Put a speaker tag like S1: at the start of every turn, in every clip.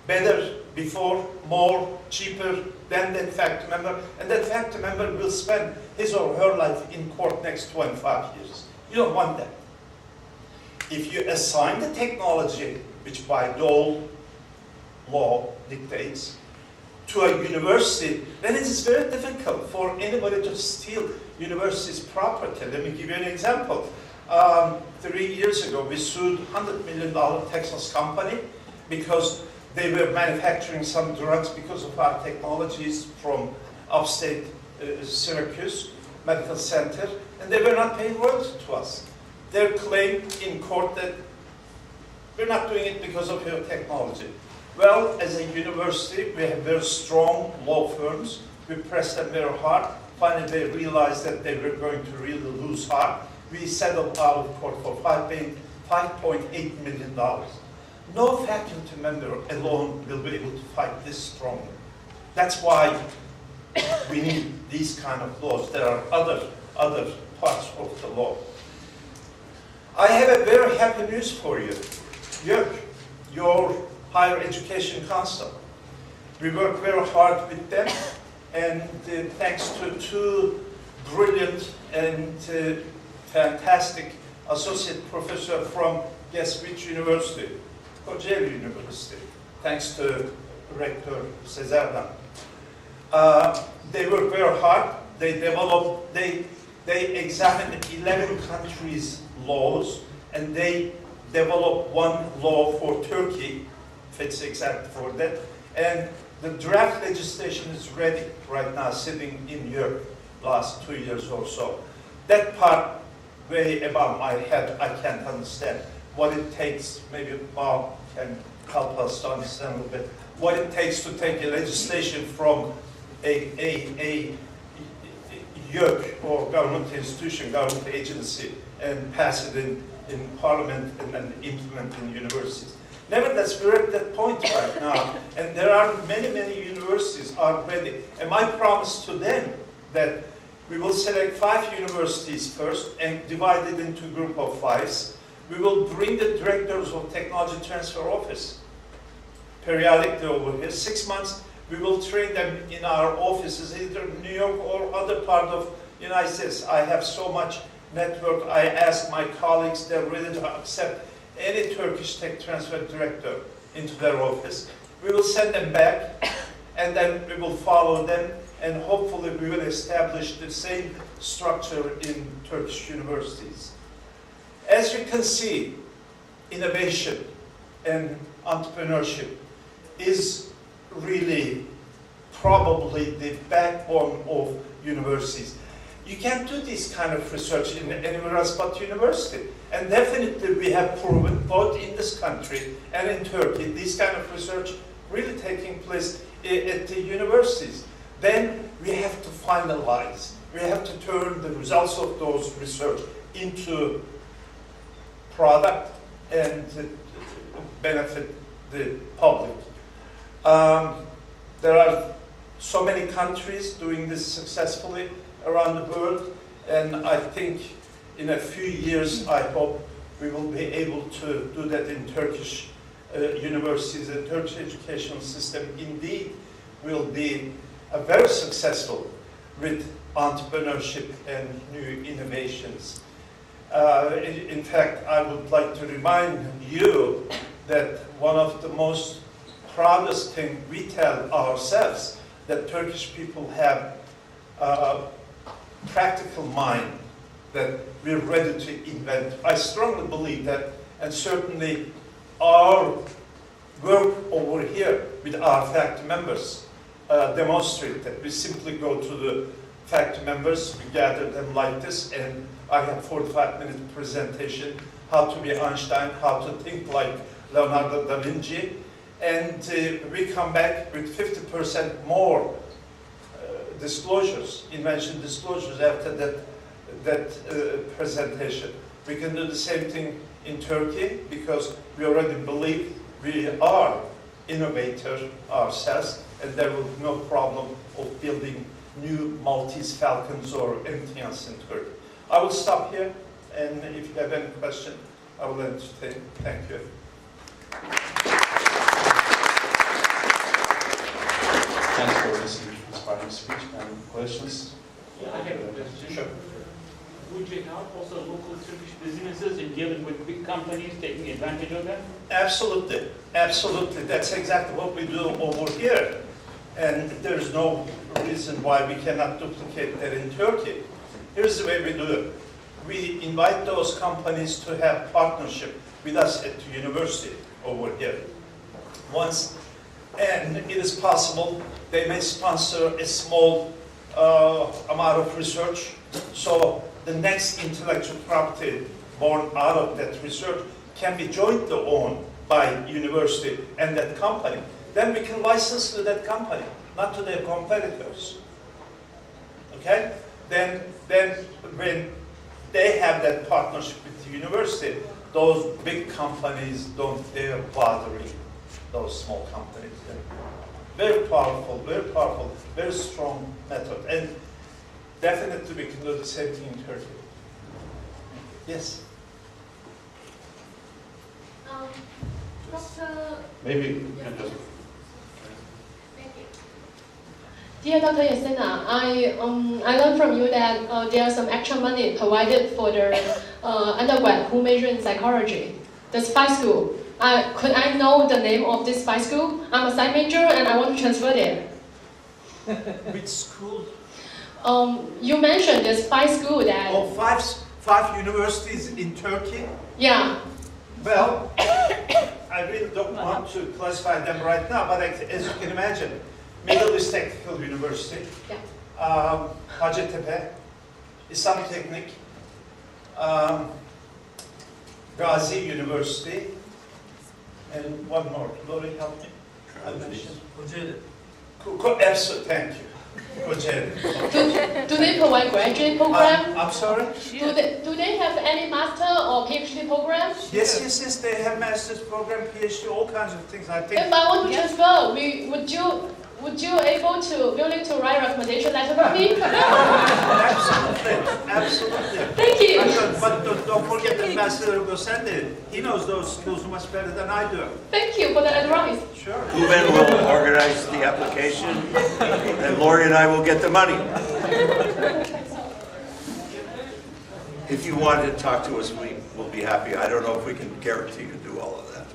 S1: better, before, more, cheaper than that faculty member, and that faculty member will spend his or her life in court next 25 years. You don't want that. If you assign the technology, which by Dole law dictates, to a university, then it is very difficult for anybody to steal university's property. Let me give you an example. 3 years ago, we sued $100 million Texas company because they were manufacturing some drugs because of our technologies from upstate Syracuse Medical Center, and they were not paying royalties to us. Their claim in court that we're not doing it because of your technology. Well, as a university, we have very strong law firms. We pressed them very hard. Finally, they realized that they were going to really lose heart. We settled out of court for $5.8 million. No faculty member alone will be able to fight this strongly. That's why we need these kind of laws. There are other parts of the law. I have a very happy news for you. Your Higher Education Council. We work very hard with them, and thanks to two brilliant and fantastic associate professors from, guess which university? Kocaeli University, thanks to Rector Sezer'dan. They work very hard. They examined 11 countries' laws, and they developed one law for Turkey, fits exactly for that. And the draft legislation is ready right now, sitting in Europe last 2 years or so. That part, way above my head, I can't understand what it takes. Maybe Bob can help us to understand a little bit what it takes to take a legislation from a YÖK or government institution, government agency, and pass it in parliament and then implement in universities. Nevertheless, we're at that point right now, and there are many universities are ready. And my promise to them that we will select 5 universities first and divide it into a group of 5s. We will bring the directors of technology transfer office periodically over here. 6 months, we will train them in our offices, either in New York or other part of the United States. I have so much network. I ask my colleagues, they're ready to accept any Turkish tech transfer director into their office. We will send them back, and then we will follow them, and hopefully we will establish the same structure in Turkish universities. As you can see, innovation and entrepreneurship is really probably the backbone of universities. You can't do this kind of research in anywhere else but university. And definitely we have proven, both in this country and in Turkey, this kind of research really taking place at the universities. Then we have to finalize. We have to turn the results of those research into product and benefit the public. There are so many countries doing this successfully around the world, and I think in a few years, I hope we will be able to do that in Turkish universities. The Turkish educational system indeed will be very successful with entrepreneurship and new innovations. In fact, I would like to remind you that one of the most proudest things we tell ourselves, that Turkish people have a practical mind, that we're ready to invent. I strongly believe that, and certainly our work over here with our faculty members demonstrate that. We simply go to the faculty members, we gather them like this, and I have 45-minute presentation, how to be Einstein, how to think like Leonardo da Vinci, and we come back with 50% more disclosures, invention disclosures after that presentation. We can do the same thing in Turkey because we already believe we are innovators ourselves, and there will be no problem of building new Maltese Falcons or anything else in Turkey. I will stop here, and if you have any question, I will entertain. Thank you.
S2: questions?
S3: Yeah, I have a question.
S1: Sure.
S3: Would you help also local Turkish businesses in dealing with big companies taking advantage of them?
S1: Absolutely, absolutely. That's exactly what we do over here. And there's no reason why we cannot duplicate that in Turkey. Here's the way we do it. We invite those companies to have partnership with us at the university over here. Once, and it is possible, they may sponsor a small amount of research. So the next intellectual property born out of that research can be jointly owned by university and that company. Then we can license to that company, not to their competitors. Okay? Then when they have that partnership with the university, those big companies don't dare bothering those small companies. Very powerful, very strong method. And definitely we can do the same thing in Turkey. Yes?
S2: Maybe you can just...
S4: Dear Dr. Yalcintas, I learned from you that there are some extra money provided for the undergrad who major in psychology. The spy school. Could I know the name of this spy school? I'm a psych major and I want to transfer there.
S1: Which school?
S4: You mentioned the spy school that...
S1: Oh, five universities in Turkey?
S4: Yeah.
S1: Well, I really don't want to classify them right now, but as you can imagine, Middle East Technical University,
S4: Yeah.
S1: Hacettepe, İslam Teknik, Gazi University, and one more. Lori, help me. Absolutely, thank you.
S4: Do they provide graduate program?
S1: I'm sorry?
S4: Do they have any master or PhD programs?
S1: Yes, they have master's program, PhD, all kinds of things. I think.
S4: If I want to transfer, would you willing to write a recommendation letter for me?
S1: Absolutely.
S4: Thank you.
S1: But don't forget that Master Hugo Sende, he knows those schools much better than I do.
S4: Thank you for the advice.
S1: Sure.
S5: Guven will organize the application, and Lori and I will get the money. If you want to talk to us, we will be happy. I don't know if we can guarantee to do all of that.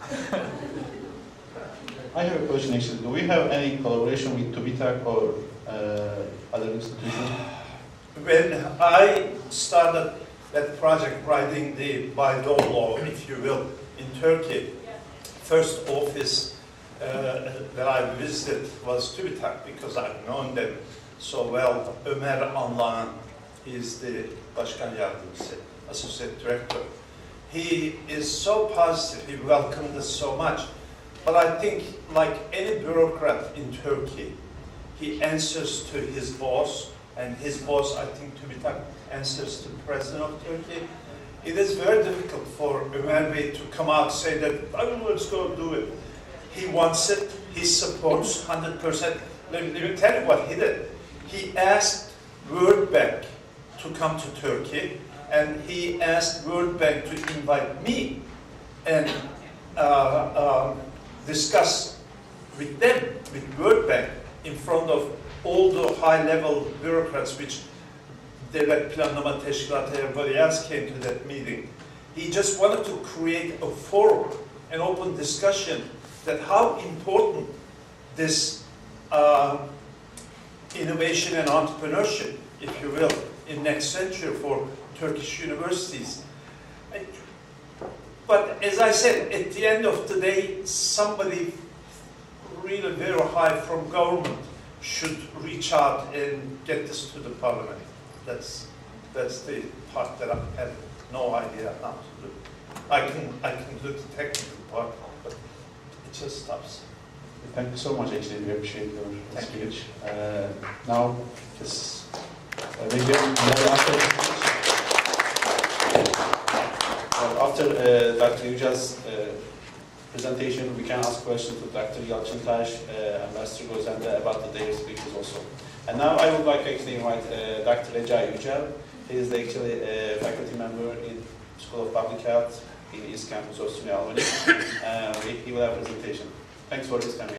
S2: I have a question actually. Do we have any collaboration with TÜBİTAK or other institutions?
S1: When I started that project, writing the by-law law, if you will, in Turkey, first office that I visited was TÜBİTAK because I've known them so well. Ömer Anlan is the Başkan Yardımcısı, Associate Director. He is so positive, he welcomed us so much. But I think, like any bureaucrat in Turkey, he answers to his boss, and his boss, I think, TÜBİTAK, answers to the president of Turkey. It is very difficult for Ömer Bey to come out and say that, oh, let's go do it. He wants it, he supports 100%. Let me tell you what he did. He asked World Bank to come to Turkey, and he asked World Bank to invite me and discuss with them, with World Bank, in front of all the high-level bureaucrats, which Devlet Planlama Teşkilatı, everybody else came to that meeting. He just wanted to create a forum, an open discussion, that how important this innovation and entrepreneurship, if you will, in next century for Turkish universities. But as I said, at the end of the day, somebody really very high from government should reach out and get this to the parliament. That's the part that I have no idea how to do. I can do the technical part, but it just stops.
S2: Thank you so much actually, we appreciate your speech. Now, this video, after Dr. Yücel's presentation, we can ask questions to Dr. Yalcintas and Master Guven about their speeches also. And now I would like to actually invite Dr. Recai Yücel. He is actually a faculty member in School of Public Health in East Campus of SUNY Albany. He will have a presentation. Thanks for his coming.